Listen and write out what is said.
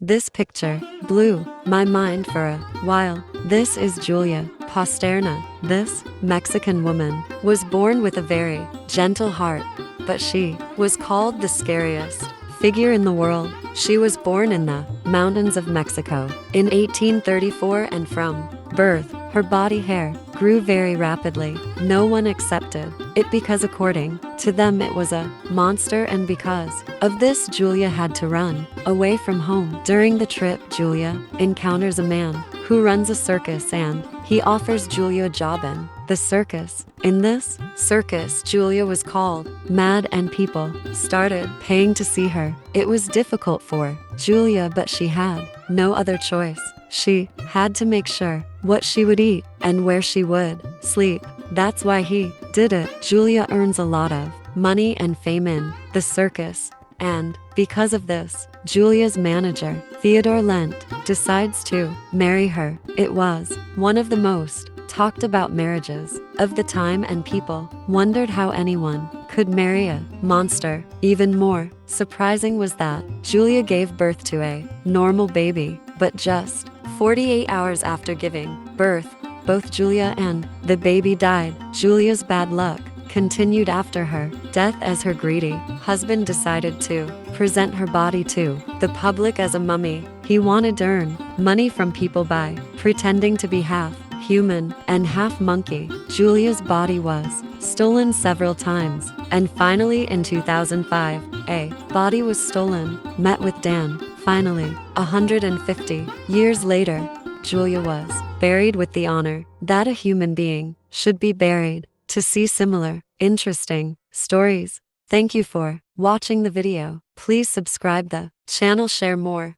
This picture blew my mind for a while. This is Julia Pasterna. This Mexican woman was born with a very gentle heart, but she was called the scariest figure in the world. She was born in the mountains of Mexico in 1834, and from birth, her body hair grew very rapidly. No one accepted it because according to them it was a monster, and because of this Julia had to run away from home. During the trip, Julia encounters a man who runs a circus, and he offers Julia a job in the circus. In this circus, Julia was called mad, and people started paying to see her. It was difficult for Julia, but she had no other choice. She had to make sure what she would eat and where she would sleep. That's why he did it. Julia earns a lot of money and fame in the circus, and because of this, Julia's manager, Theodore Lent, decides to marry her. It was one of the most talked about marriages of the time, and people wondered how anyone could marry a monster. Even more surprising was that Julia gave birth to a normal baby, but just 48 hours after giving birth, both Julia and the baby died. Julia's bad luck continued after her death, as her greedy husband decided to present her body to the public as a mummy. He wanted to earn money from people by pretending to be half human and half monkey. Julia's body was stolen several times, and finally in 2005, a body was stolen, met with Dan. Finally, 150 years later, Julia was buried with the honor that a human being should be buried. To see similar, interesting stories, thank you for watching the video. Please subscribe the channel, share more.